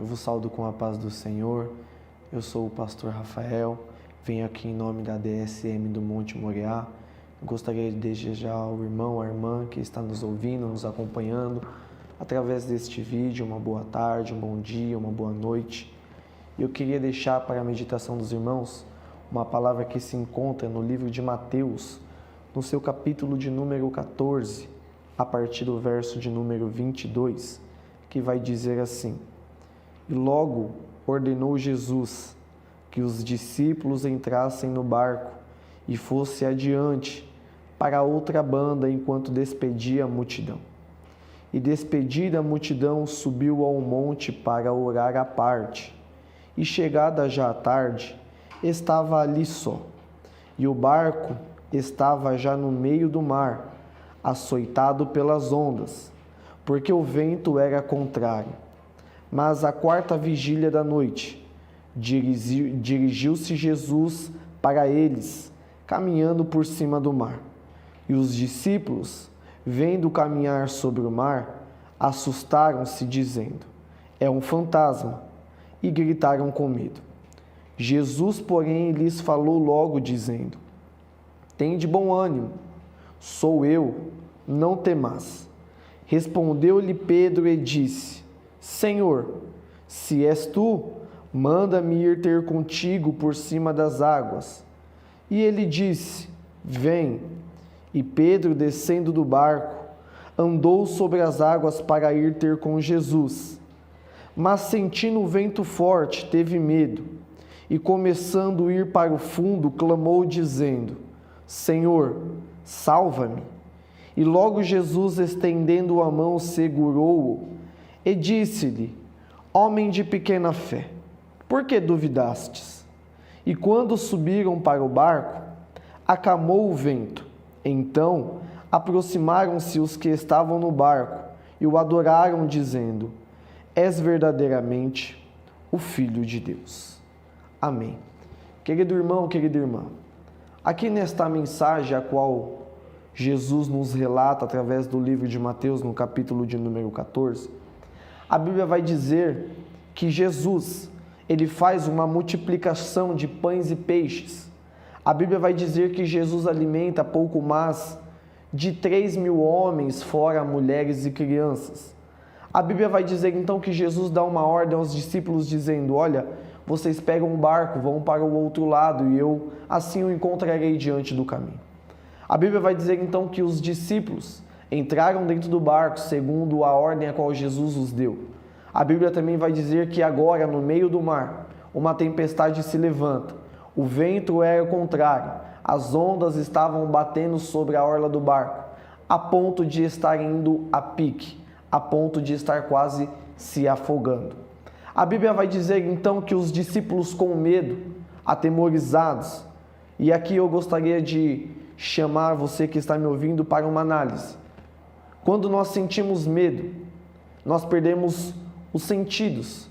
vos saúdo com a paz do Senhor. Eu sou o pastor Rafael, venho aqui em nome da DSM do Monte Moriá. Gostaria de desejar ao irmão, à irmã que está nos ouvindo, nos acompanhando, através deste vídeo, uma boa tarde, um bom dia, uma boa noite. Eu queria deixar para a meditação dos irmãos uma palavra que se encontra no livro de Mateus, no seu capítulo de número 14, a partir do verso de número 22, que vai dizer assim: E logo ordenou Jesus que os discípulos entrassem no barco e fosse adiante para outra banda enquanto despedia a multidão. E despedida a multidão, subiu ao monte para orar à parte. E chegada já a tarde, estava ali só. E o barco estava já no meio do mar, açoitado pelas ondas, porque o vento era contrário. Mas à quarta vigília da noite, dirigiu-se Jesus para eles, caminhando por cima do mar. E os discípulos, vendo caminhar sobre o mar, assustaram-se, dizendo: É um fantasma, e gritaram com medo. Jesus, porém, lhes falou logo, dizendo: Tende bom ânimo, sou eu, não temais. Respondeu-lhe Pedro e disse: Senhor, se és tu, manda-me ir ter contigo por cima das águas. E ele disse: Vem. E Pedro, descendo do barco, andou sobre as águas para ir ter com Jesus. Mas sentindo o vento forte, teve medo, e começando a ir para o fundo, clamou dizendo: Senhor, salva-me. E logo Jesus, estendendo a mão, segurou-o e disse-lhe: Homem de pequena fé, por que duvidastes? E quando subiram para o barco, acalmou o vento. Então aproximaram-se os que estavam no barco e o adoraram, dizendo: És verdadeiramente o Filho de Deus. Amém. Querido irmão, querida irmã, aqui nesta mensagem a qual Jesus nos relata através do livro de Mateus, no capítulo de número 14, a Bíblia vai dizer que Jesus, ele faz uma multiplicação de pães e peixes. A Bíblia vai dizer que Jesus alimenta pouco mais de 3.000 homens, fora mulheres e crianças. A Bíblia vai dizer então que Jesus dá uma ordem aos discípulos dizendo: Olha, vocês pegam um barco, vão para o outro lado e eu assim o encontrarei diante do caminho. A Bíblia vai dizer então que os discípulos entraram dentro do barco segundo a ordem a qual Jesus os deu. A Bíblia também vai dizer que agora, no meio do mar, uma tempestade se levanta. O vento era contrário, as ondas estavam batendo sobre a orla do barco, a ponto de estar indo a pique, a ponto de estar quase se afogando. A Bíblia vai dizer então que os discípulos, com medo, atemorizados, e aqui eu gostaria de chamar você que está me ouvindo para uma análise. Quando nós sentimos medo, nós perdemos os sentidos.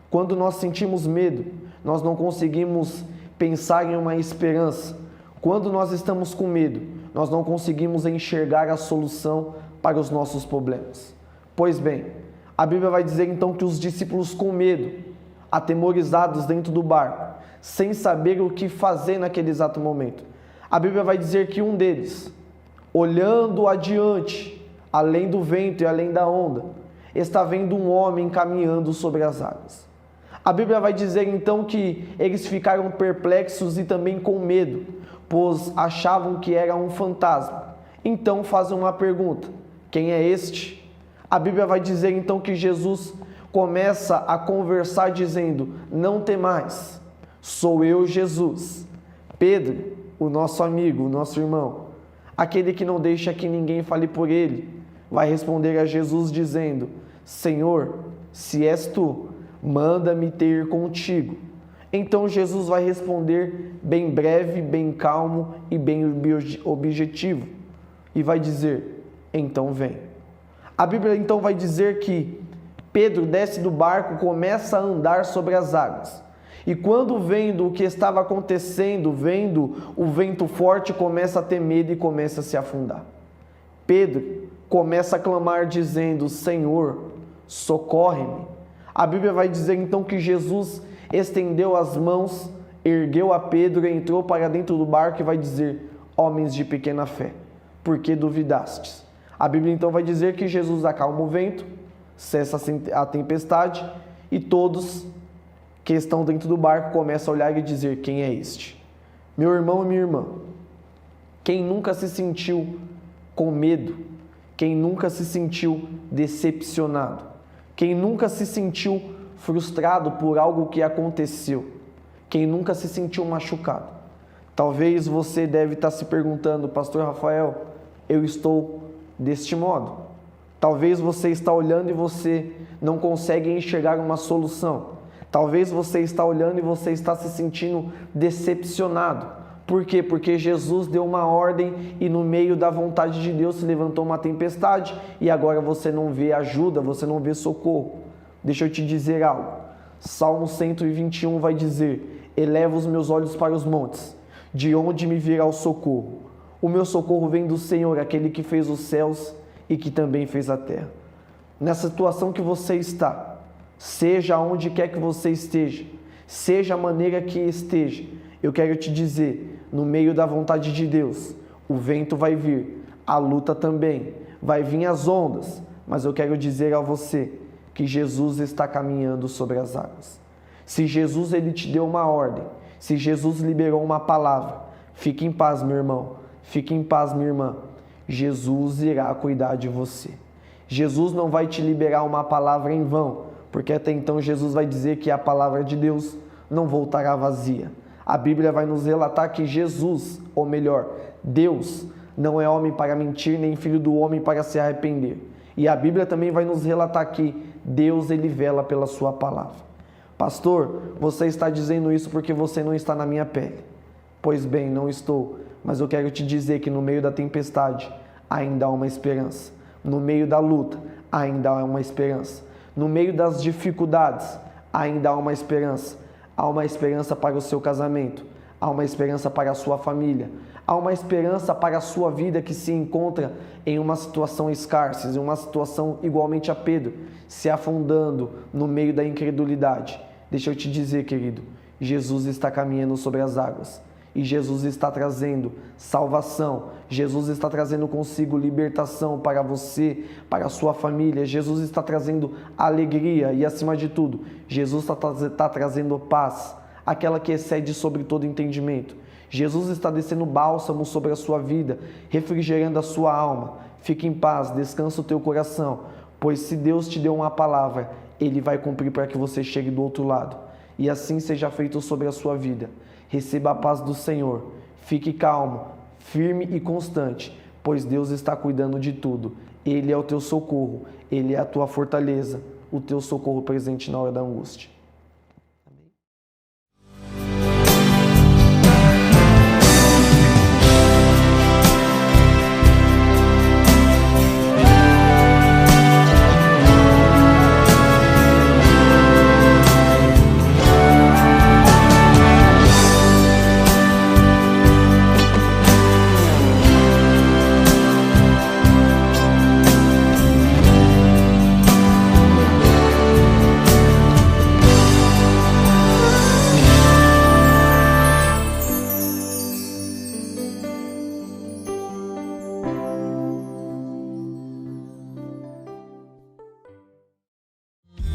Quando nós sentimos medo, nós não conseguimos pensar em uma esperança. Quando nós estamos com medo, nós não conseguimos enxergar a solução para os nossos problemas. Pois bem, a Bíblia vai dizer então que os discípulos, com medo, atemorizados dentro do barco, sem saber o que fazer naquele exato momento, a Bíblia vai dizer que um deles, olhando adiante, além do vento e além da onda, está vendo um homem caminhando sobre as águas. A Bíblia vai dizer então que eles ficaram perplexos e também com medo, pois achavam que era um fantasma. Então fazem uma pergunta: quem é este? A Bíblia vai dizer então que Jesus começa a conversar dizendo: Não temais, sou eu, Jesus. Pedro, o nosso amigo, o nosso irmão, aquele que não deixa que ninguém fale por ele, vai responder a Jesus dizendo: Senhor, se és tu, manda-me ter contigo. Então Jesus vai responder bem breve, bem calmo e bem objetivo. E vai dizer: então vem. A Bíblia então vai dizer que Pedro desce do barco, começa a andar sobre as águas. E quando vendo o que estava acontecendo, vendo o vento forte, começa a ter medo e começa a se afundar. Pedro começa a clamar dizendo: Senhor, socorre-me. A Bíblia vai dizer então que Jesus estendeu as mãos, ergueu a Pedro, entrou para dentro do barco e vai dizer: homens de pequena fé, por que duvidastes? A Bíblia então vai dizer que Jesus acalma o vento, cessa a tempestade e todos que estão dentro do barco começam a olhar e dizer: quem é este? Meu irmão e minha irmã, quem nunca se sentiu com medo? Quem nunca se sentiu decepcionado? Quem nunca se sentiu frustrado por algo que aconteceu? Quem nunca se sentiu machucado? Talvez você deve estar se perguntando: pastor Rafael, eu estou deste modo. Talvez você está olhando e você não consegue enxergar uma solução. Talvez você está olhando e você está se sentindo decepcionado. Por quê? Porque Jesus deu uma ordem e no meio da vontade de Deus se levantou uma tempestade e agora você não vê ajuda, você não vê socorro. Deixa eu te dizer algo. Salmo 121 vai dizer: eleva os meus olhos para os montes, de onde me virá o socorro? O meu socorro vem do Senhor, aquele que fez os céus e que também fez a terra. Nessa situação que você está, seja onde quer que você esteja, seja a maneira que esteja, eu quero te dizer, no meio da vontade de Deus, o vento vai vir, a luta também, vai vir as ondas, mas eu quero dizer a você que Jesus está caminhando sobre as águas. Se Jesus ele te deu uma ordem, se Jesus liberou uma palavra, fique em paz, meu irmão, fique em paz, minha irmã. Jesus irá cuidar de você. Jesus não vai te liberar uma palavra em vão, porque até então Jesus vai dizer que a palavra de Deus não voltará vazia. A Bíblia vai nos relatar que Jesus, ou melhor, Deus, não é homem para mentir, nem filho do homem para se arrepender. E a Bíblia também vai nos relatar que Deus, ele vela pela sua palavra. Pastor, você está dizendo isso porque você não está na minha pele. Pois bem, não estou, mas eu quero te dizer que no meio da tempestade ainda há uma esperança. No meio da luta ainda há uma esperança. No meio das dificuldades ainda há uma esperança. Há uma esperança para o seu casamento, há uma esperança para a sua família, há uma esperança para a sua vida que se encontra em uma situação escassa, em uma situação igualmente a Pedro, se afundando no meio da incredulidade. Deixa eu te dizer, querido, Jesus está caminhando sobre as águas e Jesus está trazendo salvação, Jesus está trazendo consigo libertação para você, para a sua família, Jesus está trazendo alegria e, acima de tudo, Jesus está trazendo paz, aquela que excede sobre todo entendimento. Jesus está descendo bálsamo sobre a sua vida, refrigerando a sua alma. Fique em paz, descansa o teu coração, pois se Deus te deu uma palavra, Ele vai cumprir para que você chegue do outro lado. E assim seja feito sobre a sua vida. Receba a paz do Senhor, fique calmo, firme e constante, pois Deus está cuidando de tudo. Ele é o teu socorro, Ele é a tua fortaleza, o teu socorro presente na hora da angústia.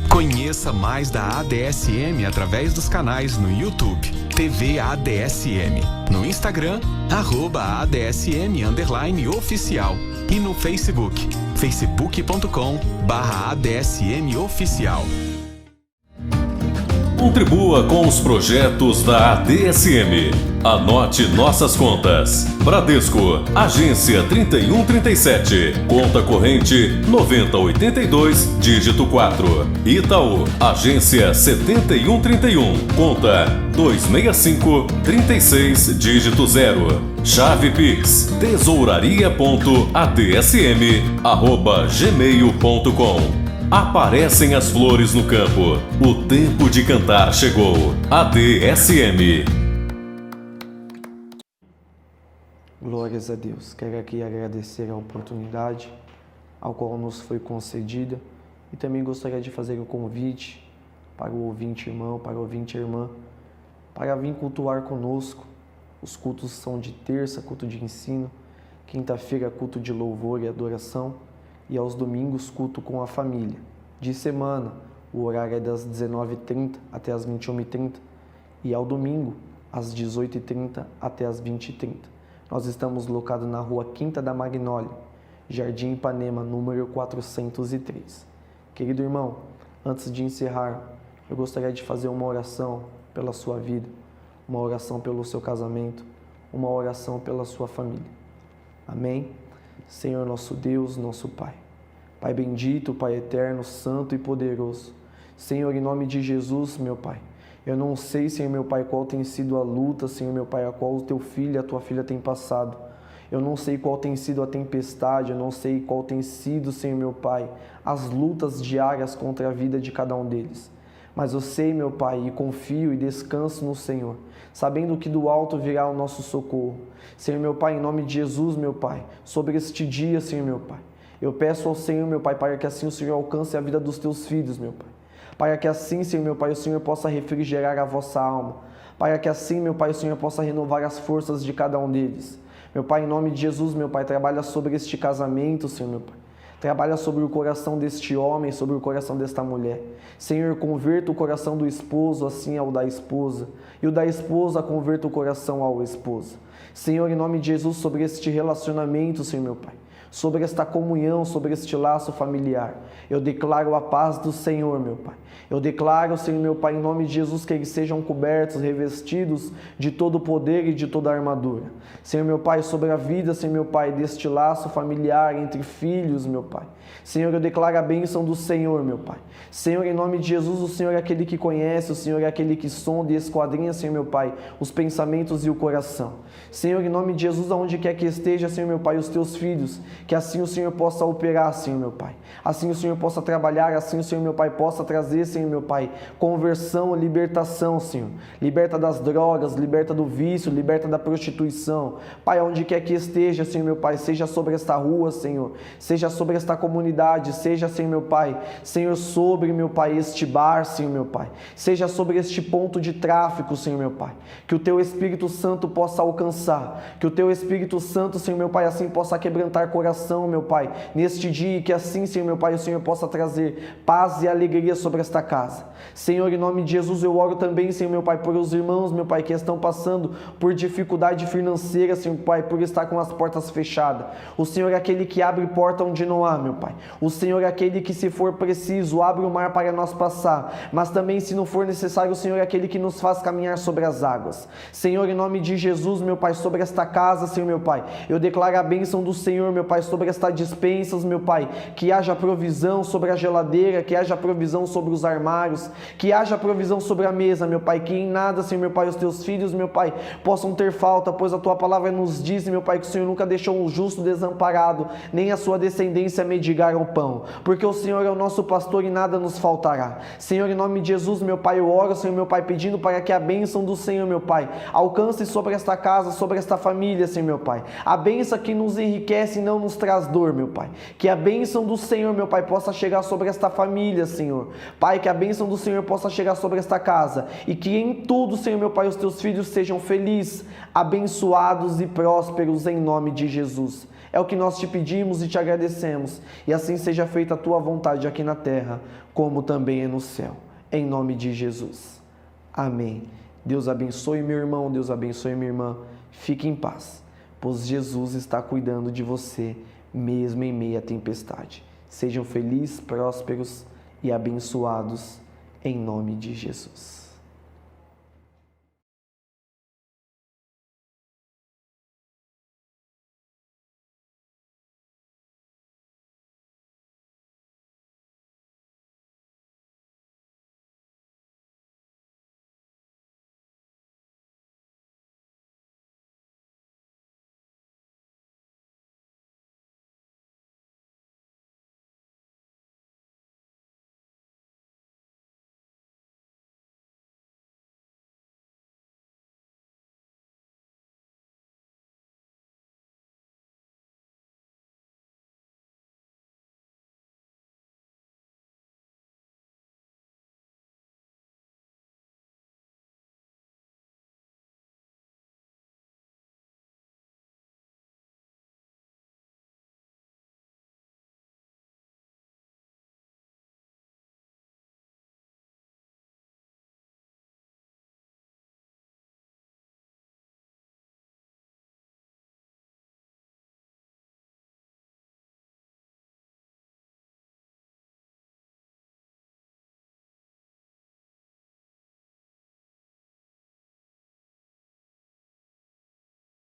Conheça mais da ADSM através dos canais no YouTube, TV ADSM, no Instagram, @ADSM_oficial e no Facebook, facebook.com/ADSMoficial. Contribua com os projetos da ADSM. Anote nossas contas. Bradesco, agência 3137, conta corrente 9082, dígito 4. Itaú, agência 7131, conta 26536, dígito 0. Chave Pix, tesouraria.adsm@gmail.com. Aparecem as flores no campo. O tempo de cantar chegou. ADSM. Glórias a Deus. Quero aqui agradecer a oportunidade ao qual nos foi concedida e também gostaria de fazer o convite para o ouvinte irmão, para o ouvinte irmã, para vir cultuar conosco. Os cultos são de terça, culto de ensino, quinta-feira, culto de louvor e adoração, e aos domingos, culto com a família. De semana, o horário é das 19h30 até as 21h30, e ao domingo, às 18h30 até as 20h30. Nós estamos locados na rua Quinta da Magnólia, Jardim Ipanema, número 403. Querido irmão, antes de encerrar, eu gostaria de fazer uma oração pela sua vida, uma oração pelo seu casamento, uma oração pela sua família. Amém? Senhor nosso Deus, nosso Pai. Pai bendito, Pai eterno, santo e poderoso. Senhor, em nome de Jesus, meu Pai, eu não sei, Senhor meu Pai, qual tem sido a luta, Senhor meu Pai, a qual o teu filho e a tua filha têm passado. Eu não sei qual tem sido a tempestade, eu não sei qual tem sido, Senhor meu Pai, as lutas diárias contra a vida de cada um deles. Mas eu sei, meu Pai, e confio e descanso no Senhor, sabendo que do alto virá o nosso socorro. Senhor meu Pai, em nome de Jesus, meu Pai, sobre este dia, Senhor meu Pai, eu peço ao Senhor, meu Pai, para que assim o Senhor alcance a vida dos teus filhos, meu Pai. Para que assim, Senhor meu Pai, o Senhor possa refrigerar a vossa alma. Para que assim, meu Pai, o Senhor possa renovar as forças de cada um deles. Meu Pai, em nome de Jesus, meu Pai, trabalha sobre este casamento, Senhor meu Pai. Trabalha sobre o coração deste homem, sobre o coração desta mulher. Senhor, converta o coração do esposo assim ao da esposa. E o da esposa converta o coração ao esposo. Senhor, em nome de Jesus, sobre este relacionamento, Senhor meu Pai. Sobre esta comunhão, sobre este laço familiar. Eu declaro a paz do Senhor, meu Pai. Eu declaro, Senhor, meu Pai, em nome de Jesus, que eles sejam cobertos, revestidos de todo o poder e de toda a armadura. Senhor, meu Pai, sobre a vida, Senhor, meu Pai, deste laço familiar entre filhos, meu Pai. Senhor, eu declaro a bênção do Senhor, meu Pai. Senhor, em nome de Jesus, o Senhor é aquele que conhece, o Senhor é aquele que sonda e esquadrinha, Senhor, meu Pai, os pensamentos e o coração. Senhor, em nome de Jesus, aonde quer que esteja, Senhor, meu Pai, os teus filhos, que assim o Senhor possa operar, Senhor, meu Pai. Assim o Senhor possa trabalhar, assim o Senhor, meu Pai, possa trazer, Senhor, meu Pai, conversão, libertação, Senhor. Liberta das drogas, liberta do vício, liberta da prostituição. Pai, aonde quer que esteja, Senhor, meu Pai, seja sobre esta rua, Senhor, seja sobre esta comunidade, seja, Senhor, meu Pai, Senhor, sobre, meu Pai, este bar, Senhor, meu Pai, seja sobre este ponto de tráfico, Senhor, meu Pai, que o Teu Espírito Santo possa alcançar, que o Teu Espírito Santo, Senhor, meu Pai, assim possa quebrantar coração, meu Pai, neste dia, e que assim, Senhor, meu Pai, o Senhor possa trazer paz e alegria sobre esta casa. Senhor, em nome de Jesus, eu oro também, Senhor, meu Pai, por os irmãos, meu Pai, que estão passando por dificuldade financeira, Senhor, Pai, por estar com as portas fechadas. O Senhor é aquele que abre porta onde não há, meu Pai. O Senhor é aquele que, se for preciso, abre o mar para nós passar, mas também, se não for necessário, o Senhor é aquele que nos faz caminhar sobre as águas. Senhor, em nome de Jesus, meu Pai, sobre esta casa, Senhor, meu Pai, eu declaro a bênção do Senhor, meu Pai, sobre esta dispensa, meu Pai, que haja provisão sobre a geladeira, que haja provisão sobre os armários, que haja provisão sobre a mesa, meu Pai, que em nada, Senhor, meu Pai, os teus filhos, meu Pai, possam ter falta, pois a tua palavra nos diz, meu Pai, que o Senhor nunca deixou o justo desamparado, nem a sua descendência mendigar o pão, porque o Senhor é o nosso pastor e nada nos faltará. Senhor, em nome de Jesus, meu Pai, eu oro, Senhor, meu Pai, pedindo para que a bênção do Senhor, meu Pai, alcance sobre esta casa, sobre esta família, Senhor, meu Pai, a bênção que nos enriquece e não nos traz dor, meu Pai, que a bênção do Senhor, meu Pai, possa chegar sobre esta família, Senhor, Pai, que a bênção do Senhor possa chegar sobre esta casa, e que em tudo, Senhor, meu Pai, os teus filhos sejam felizes, abençoados e prósperos em nome de Jesus. É o que nós te pedimos e te agradecemos, e assim seja feita a tua vontade aqui na terra, como também é no céu, em nome de Jesus. Amém. Deus abençoe meu irmão, Deus abençoe minha irmã, fique em paz, pois Jesus está cuidando de você, mesmo em meio à tempestade. Sejam felizes, prósperos e abençoados, em nome de Jesus.